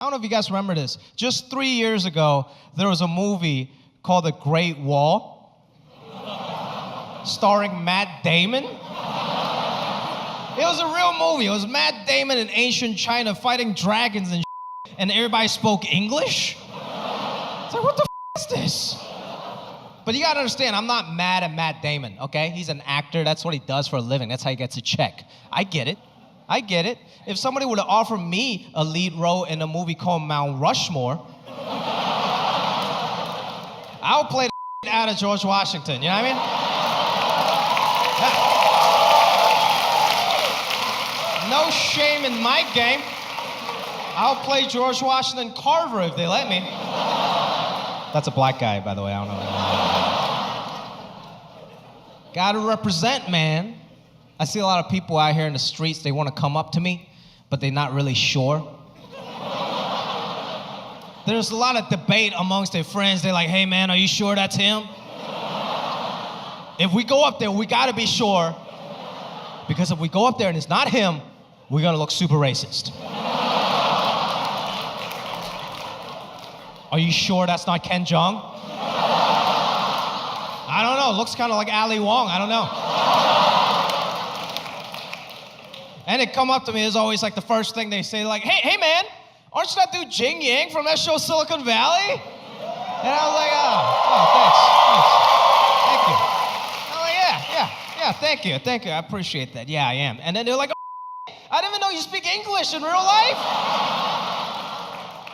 I don't know if you guys remember this. Just 3 years ago, there was a movie called The Great Wall, starring Matt Damon. It was a real movie. It was Matt Damon in ancient China fighting dragons and shit, and everybody spoke English. It's like, what the is this? But you gotta understand, I'm not mad at Matt Damon, okay? He's an actor. That's what he does for a living. That's how he gets a check. I get it. If somebody would have offered me a lead role in a movie called Mount Rushmore, I'll play the out of George Washington, you know what I mean? No shame in my game. I'll play George Washington Carver if they let me. That's a black guy, by the way, I don't know. Gotta represent, man. I see a lot of people out here in the streets, they want to come up to me, but they're not really sure. There's a lot of debate amongst their friends. They're like, hey man, are you sure that's him? If we go up there, we gotta be sure, because if we go up there and it's not him, we're gonna look super racist. Are you sure that's not Ken Jeong? I don't know, looks kind of like Ali Wong, I don't know. And they come up to me, it's always like the first thing they say, like, hey man, aren't you that dude Jing Yang from that show Silicon Valley? And I was like, thanks. I'm like, yeah, thank you, I appreciate that. Yeah, I am. And then they're like, oh, I didn't even know you speak English in real life.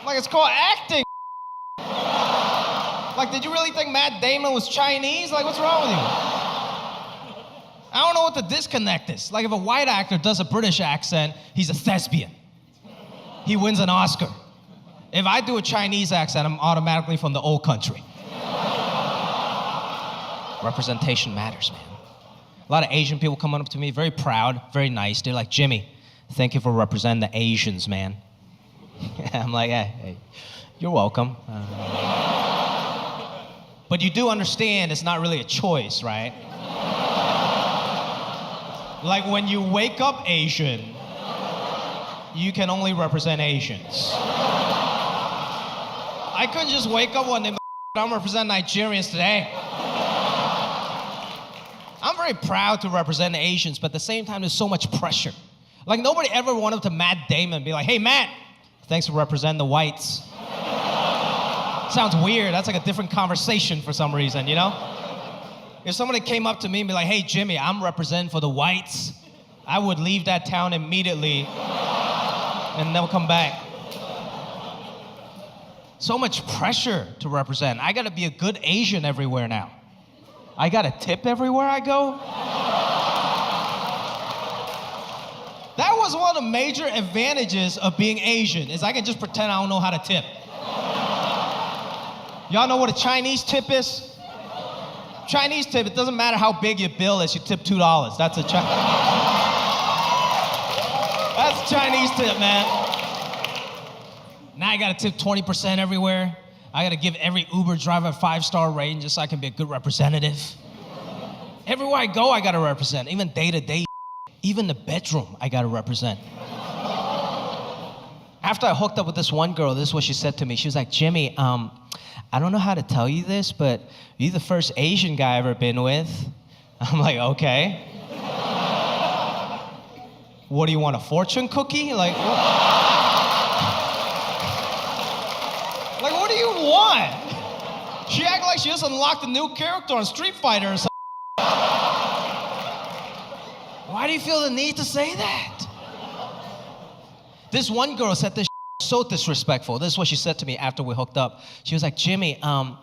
Like, it's called acting. Like, did you really think Matt Damon was Chinese? Like, what's wrong with you? I don't know what the disconnect is. Like, if a white actor does a British accent, he's a thespian. He wins an Oscar. If I do a Chinese accent, I'm automatically from the old country. Representation matters, man. A lot of Asian people come up to me, very proud, very nice. They're like, Jimmy, thank you for representing the Asians, man. I'm like, hey, you're welcome. But you do understand it's not really a choice, right? Like when you wake up Asian, you can only represent Asians. I couldn't just wake up one day, I'm representing Nigerians today. I'm very proud to represent the Asians, but at the same time, there's so much pressure. Like nobody ever went up to Matt Damon and be like, hey Matt, thanks for representing the whites. Sounds weird, that's like a different conversation for some reason, you know? If somebody came up to me and be like, hey, Jimmy, I'm representing for the whites, I would leave that town immediately and never come back. So much pressure to represent. I gotta be a good Asian everywhere now. I gotta tip everywhere I go. That was one of the major advantages of being Asian, is I can just pretend I don't know how to tip. Y'all know what a Chinese tip is? Chinese tip, it doesn't matter how big your bill is, you tip $2. That's a Chinese tip, man. Now I gotta tip 20% everywhere. I gotta give every Uber driver a 5-star rating just so I can be a good representative. Everywhere I go, I gotta represent. Even day-to-day, even the bedroom, I gotta represent. After I hooked up with this one girl, this is what she said to me. She was like, Jimmy, I don't know how to tell you this, but you're the first Asian guy I've ever been with. I'm like, okay. What do you want, a fortune cookie? Like, what do you want? She acted like she just unlocked a new character on Street Fighter or something. Why do you feel the need to say that? This one girl said this so disrespectful. This is what she said to me after we hooked up. She was like, Jimmy, I'm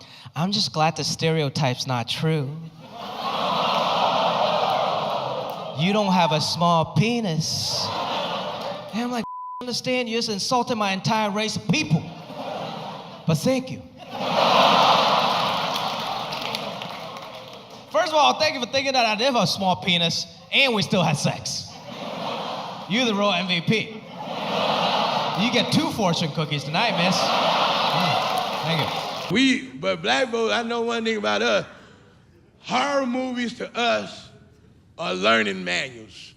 just glad the stereotype's not true. You don't have a small penis. And I'm like, I understand you just insulted my entire race of people. But thank you. First of all, thank you for thinking that I did have a small penis and we still had sex. You're the real MVP. You get 2 fortune cookies tonight, miss. Thank you. But black folks, I know one thing about us. Horror movies to us are learning manuals.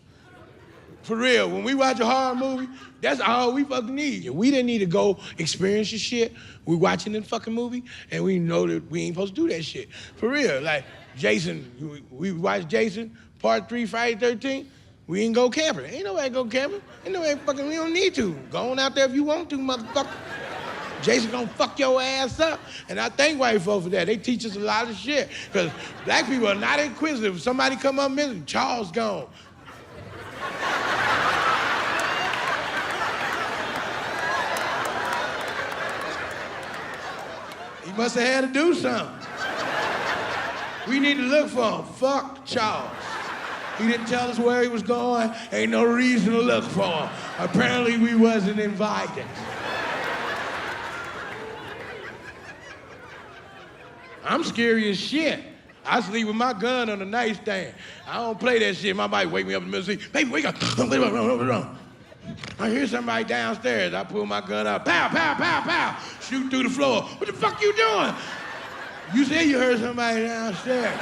For real, when we watch a horror movie, that's all we fucking need. We didn't need to go experience the shit. We watching this fucking movie, and we know that we ain't supposed to do that shit. For real, like Jason, we watched Jason, Part 3, Friday 13th. We ain't go camping. Ain't nobody go camping. Ain't nobody fucking, we don't need to. Go on out there if you want to, motherfucker. Jason gonna fuck your ass up. And I thank white folks for that. They teach us a lot of shit. Because black people are not inquisitive. If somebody come up missing, Charles gone. He must have had to do something. We need to look for him. Fuck Charles. He didn't tell us where he was going. Ain't no reason to look for him. Apparently we wasn't invited. I'm scary as shit. I sleep with my gun on the nightstand. I don't play that shit. My body wake me up in the middle of the sleep. Baby, wake up. I hear somebody downstairs. I pull my gun out. Pow, pow, pow, pow. Shoot through the floor. What the fuck you doing? You said you heard somebody downstairs.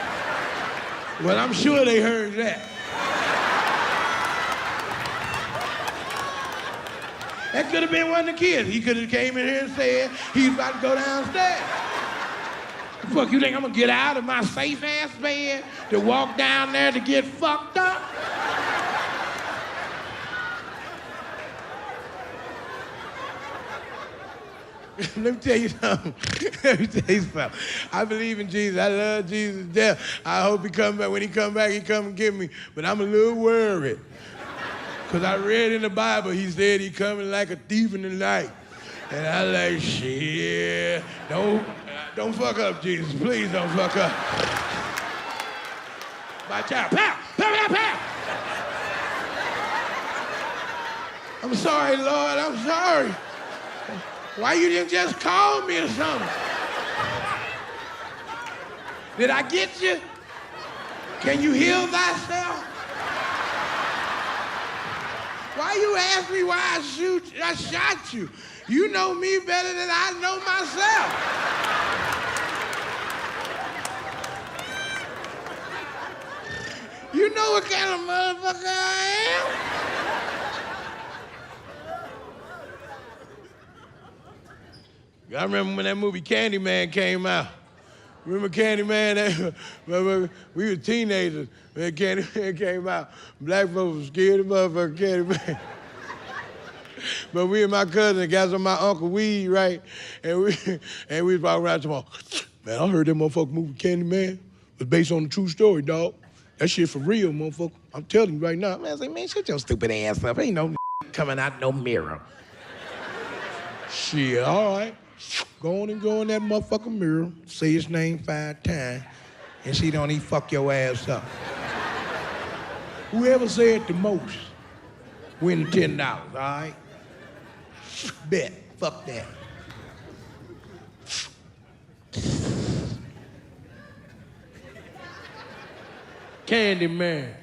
Well, I'm sure they heard that. That could have been one of the kids. He could have came in here and said he was about to go downstairs. Fuck, you think I'm gonna get out of my safe-ass bed to walk down there to get fucked up? Let me tell you something. I believe in Jesus. I love Jesus to death. I hope he come back. When he come back, he come and get me. But I'm a little worried. Because I read in the Bible, he said he coming like a thief in the night. And I like, shit, don't fuck up, Jesus. Please don't fuck up. My child, pow, pow, pow, pow. I'm sorry, Lord, I'm sorry. Why you didn't just call me or something? Did I get you? Can you heal thyself? Why you ask me why I shot you? You know me better than I know myself. You know what kind of motherfucker I am? I remember when that movie Candyman came out. Remember Candyman? We were teenagers when Candyman came out. Black folks were scared of motherfucking Candyman. But we and my cousin got some of my uncle weed, right? And we was walking around tomorrow. Man, I heard that motherfucking movie Candyman was based on a true story, dog. That shit for real, motherfucker. I'm telling you right now. Man, I say, man, shut your stupid ass up. Ain't no coming out no mirror. Shit, all right. Go on and go in that motherfucking mirror, say his name 5 times, and see don't he fuck your ass up. Whoever said the most, win $10, all right? Bet, fuck that. Candyman.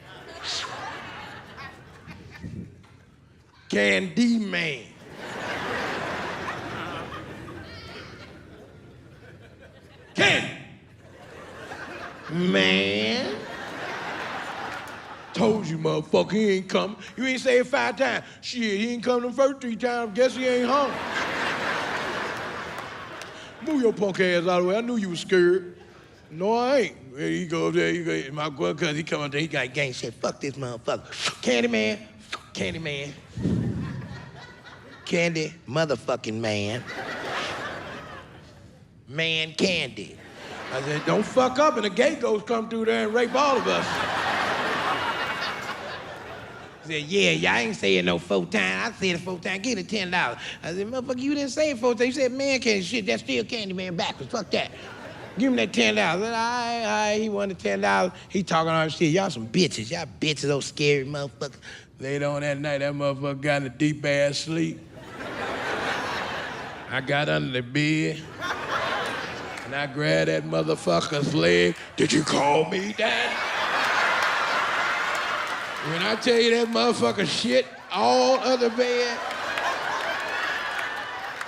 Candyman. Candy. Man. Told you, motherfucker, he ain't coming. You ain't say it 5 times. Shit, he ain't come the first 3 times. Guess he ain't home. Move your punk ass out of the way. I knew you was scared. No, I ain't. There you go up there. You go. My boy, cuz he come up there. He got gang shit. Fuck this motherfucker. Candyman. Candyman. Candy motherfucking man. Man candy. I said, don't fuck up and the gay ghost come through there and rape all of us. He said, yeah, I ain't saying no 4 times. I said it 4 times. Get it $10. I said, motherfucker, you didn't say it 4 times. You said man candy. Shit, that's still Candyman backwards. Fuck that. Give him that $10. I said, all right, he wanted $10. He talking all that shit. Y'all some bitches. Y'all bitches, those scary motherfuckers. Later on that night, that motherfucker got in a deep ass sleep. I got under the bed. And I grabbed that motherfucker's leg. Did you call me, Dad? When I tell you that motherfucker shit all other bed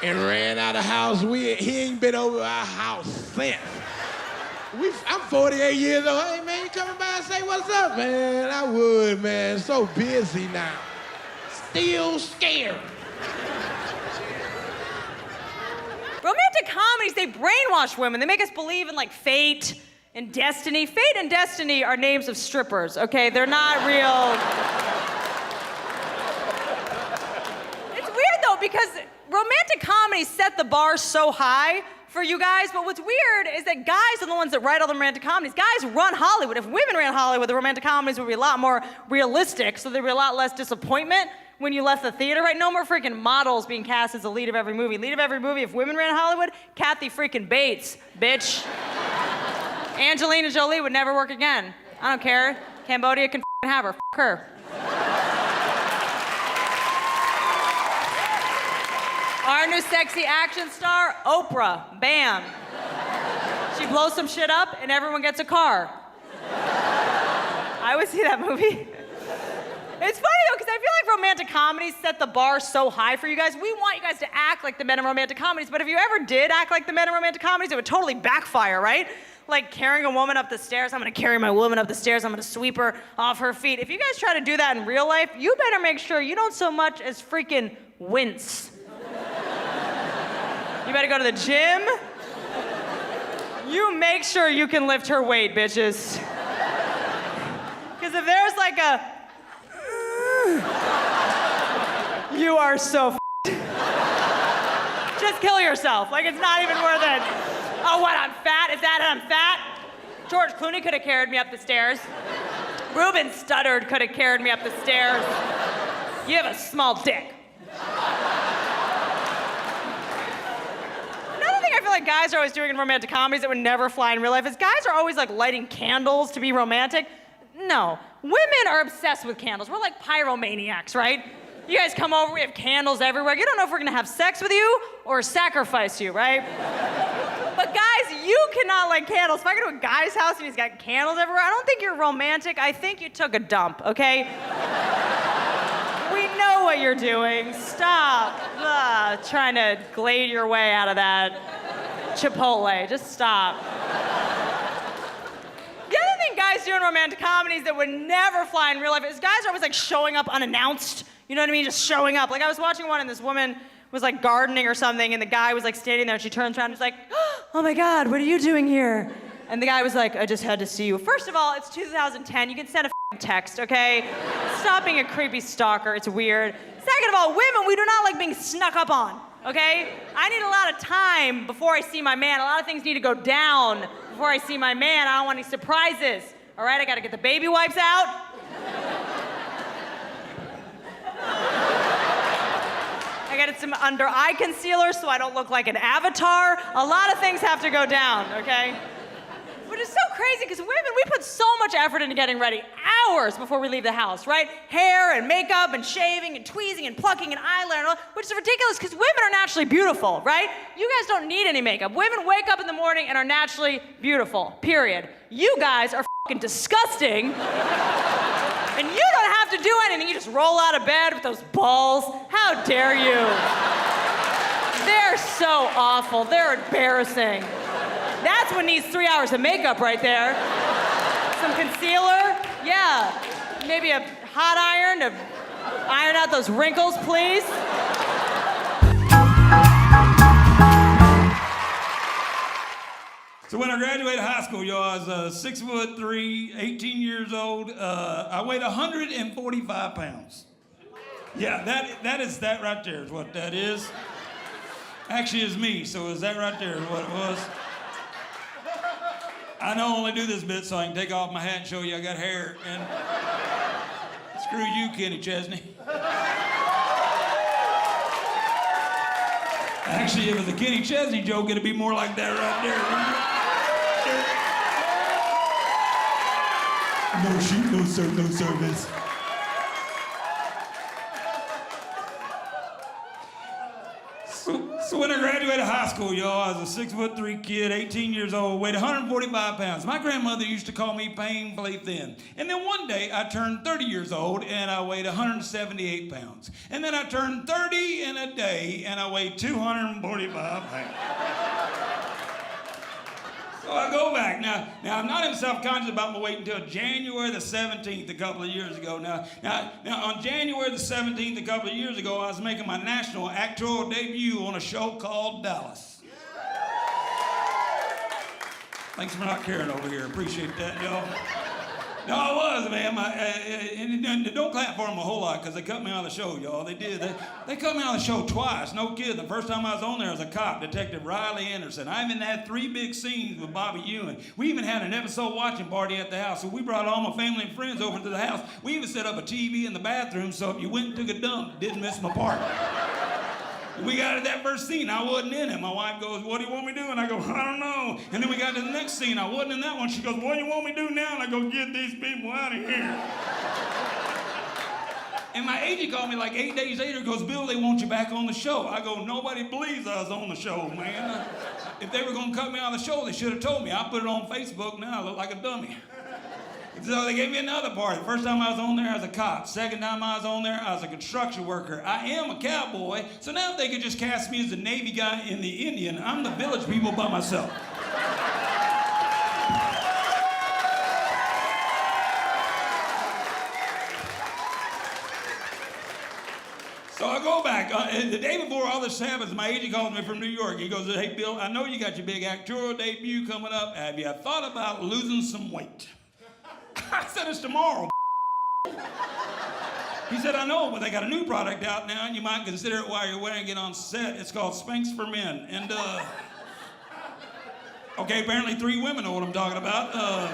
and ran out of the house, he ain't been over our house since. I'm 48 years old. Hey, man, you coming by and say what's up? Man, I would, man. So busy now. still scared. Romantic comedies, they brainwash women. They make us believe in like fate and destiny. Fate and destiny are names of strippers, okay? They're not real. It's weird though, because romantic comedies set the bar so high for you guys, but what's weird is that guys are the ones that write all the romantic comedies. Guys run Hollywood. If women ran Hollywood, the romantic comedies would be a lot more realistic, so there'd be a lot less disappointment when you left the theater, right? No more freaking models being cast as the lead of every movie. Lead of every movie, if women ran Hollywood, Kathy freaking Bates, bitch. Angelina Jolie would never work again. I don't care. Cambodia can have her. F her. Our new sexy action star, Oprah. Bam. She blows some shit up and everyone gets a car. I would see that movie. It's funny though, because I feel like romantic comedies set the bar so high for you guys. We want you guys to act like the men in romantic comedies, but if you ever did act like the men in romantic comedies, it would totally backfire, right? Like carrying a woman up the stairs. I'm gonna carry my woman up the stairs. I'm gonna sweep her off her feet. If you guys try to do that in real life, you better make sure you don't so much as freaking wince. You better go to the gym. You make sure you can lift her weight, bitches. Because if there's like a you are so just kill yourself. Like, it's not even worth it. Oh, what, I'm fat? Is that I'm fat? George Clooney could have carried me up the stairs. Ruben Studdard could have carried me up the stairs. You have a small dick. Another thing I feel like guys are always doing in romantic comedies that would never fly in real life is guys are always like lighting candles to be romantic. No, women are obsessed with candles. We're like pyromaniacs, right? You guys come over, we have candles everywhere. You don't know if we're gonna have sex with you or sacrifice you, right? But guys, you cannot light candles. If I go to a guy's house and he's got candles everywhere, I don't think you're romantic. I think you took a dump, okay? We know what you're doing. Stop trying to glade your way out of that Chipotle. Just stop. The other thing guys do in romantic comedies that would never fly in real life is guys are always like showing up unannounced. You know what I mean? Just showing up. Like I was watching one and this woman was like gardening or something and the guy was like standing there and she turns around and was like, oh my God, what are you doing here? And the guy was like, I just had to see you. First of all, it's 2010. You can send a text, okay? Stop being a creepy stalker. It's weird. Second of all, women, we do not like being snuck up on, okay? I need a lot of time before I see my man. A lot of things need to go down before I see my man. I don't want any surprises. All right, I gotta get the baby wipes out. I got some under eye concealer so I don't look like an avatar. A lot of things have to go down, okay? But it's so crazy because women, we put so much effort into getting ready, hours before we leave the house, right? Hair and makeup and shaving and tweezing and plucking and eyeliner, and all, which is ridiculous because women are naturally beautiful, right? You guys don't need any makeup. Women wake up in the morning and are naturally beautiful, period. You guys are fucking disgusting. And you don't have to do anything. You just roll out of bed with those balls. How dare you? They're so awful. They're embarrassing. That's what needs 3 hours of makeup right there. Some concealer. Yeah. Maybe a hot iron to iron out those wrinkles, please. So when I graduated high school, y'all, I was 6'3", 18 years old. I weighed 145 pounds. Yeah, that is that right there is what that is. Actually, is me, so is that right there is what it was. I know I only do this bit so I can take off my hat and show you I got hair, and screw you, Kenny Chesney. Actually, if it was a Kenny Chesney joke, it'd be more like that right there. No shoot, no serve, no service. So when I graduated high school, y'all, I was a 6'3" kid, 18 years old, weighed 145 pounds. My grandmother used to call me painfully thin. And then one day, I turned 30 years old, and I weighed 178 pounds. And then I turned 30 in a day, and I weighed 245 pounds. So I go back. Now I'm not even self-conscious about my weight until January the 17th a couple of years ago. Now on January the 17th a couple of years ago, I was making my national actorial debut on a show called Dallas. Thanks for not caring over here. Appreciate that, y'all. No, I was, man. And don't clap for them a whole lot because they cut me out of the show, y'all. They did. They cut me out of the show twice. No kidding. The first time I was on there as a cop, Detective Riley Anderson. I even had 3 big scenes with Bobby Ewing. We even had an episode watching party at the house. So we brought all my family and friends over to the house. We even set up a TV in the bathroom so if you went and took a dump, it didn't miss my part. We got to that first scene, I wasn't in it. My wife goes, what do you want me to do? And I go, I don't know. And then we got to the next scene, I wasn't in that one. She goes, what do you want me to do now? And I go, get these people out of here. And my agent called me like 8 days later, goes, Bill, they want you back on the show. I go, nobody believes I was on the show, man. If they were going to cut me out of the show, they should have told me. I put it on Facebook, now I look like a dummy. So they gave me another part. The first time I was on there, I was a cop. Second time I was on there, I was a construction worker. I am a cowboy, so now if they could just cast me as the Navy guy in the Indian, I'm the village people by myself. So I go back. The day before all this happens, my agent calls me from New York. He goes, hey, Bill, I know you got your big actorial debut coming up. Have you thought about losing some weight? I said, it's tomorrow. He said, I know, but they got a new product out now, and you might consider it while you're wearing it on set. It's called Spanx for Men. And, okay, apparently 3 women know what I'm talking about.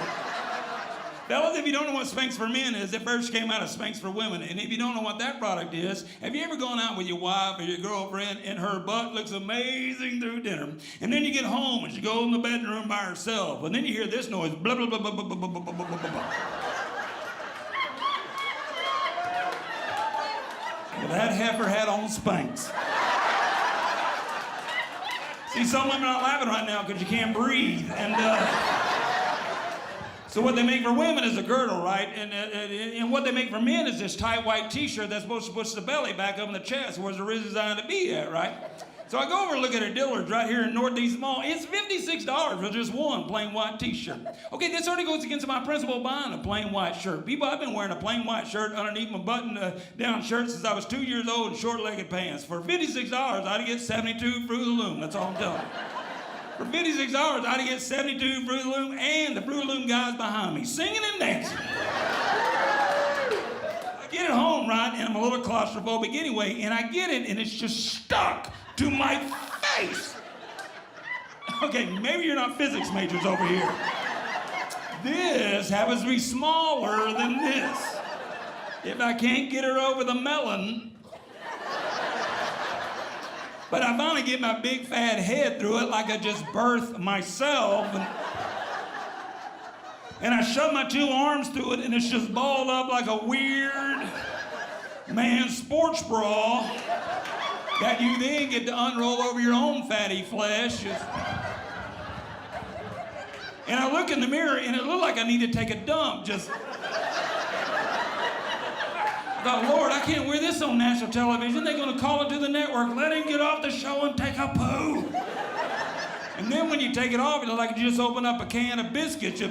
Fellas, if you don't know what Spanx for Men is, it first came out of Spanx for Women. And if you don't know what that product is, have you ever gone out with your wife or your girlfriend and her butt looks amazing through dinner? And then you get home and she goes in the bedroom by herself. And then you hear this noise, blah, blah, blah, blah, blah, blah, blah, blah, blah, blah. Well, that heifer had on Spanx. See, some women aren't laughing right now because you can't breathe. And, so what they make for women is a girdle, right? And what they make for men is this tight white t-shirt that's supposed to push the belly back up in the chest where it's designed to be at, right? So I go over and look at a Dillard's right here in Northeast Mall. It's $56 for just one plain white t-shirt. Okay, this already goes against my principle of buying a plain white shirt. People, I've been wearing a plain white shirt underneath my button-down shirt since I was 2 years old in short-legged pants. For $56, I'd get 72 Fruit of the Loom. That's all I'm telling you. For $56, I'd get 72 Fruit of the Loom and the Fruit of the Loom guys behind me, singing and dancing. I get it home, right, and I'm a little claustrophobic anyway, and I get it, and it's just stuck to my face. Okay, maybe you're not physics majors over here. This happens to be smaller than this. If I can't get her over the melon, but I finally get my big fat head through it like I just birthed myself. And I shove my 2 arms through it and it's just balled up like a weird man's sports bra that you then get to unroll over your own fatty flesh. And I look in the mirror and it looked like I need to take a dump. I thought, Lord, I can't wear this on national television. They're going to call it to the network. Let him get off the show and take a poo. And then when you take it off, it's like you just open up a can of biscuits. Do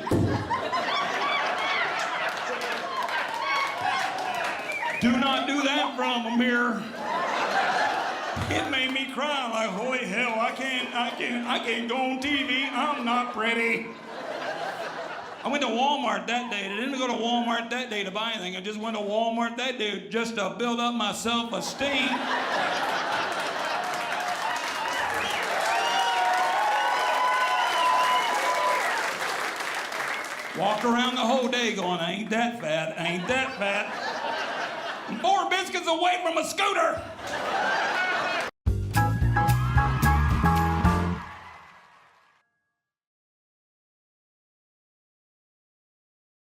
not do that from a mirror. It made me cry like, holy hell, I can't go on TV. I'm not pretty. I went to Walmart that day. I didn't go to Walmart that day to buy anything. I just went to Walmart that day just to build up my self-esteem. Walked around the whole day going, I ain't that fat, I ain't that fat. I'm 4 biscuits away from a scooter.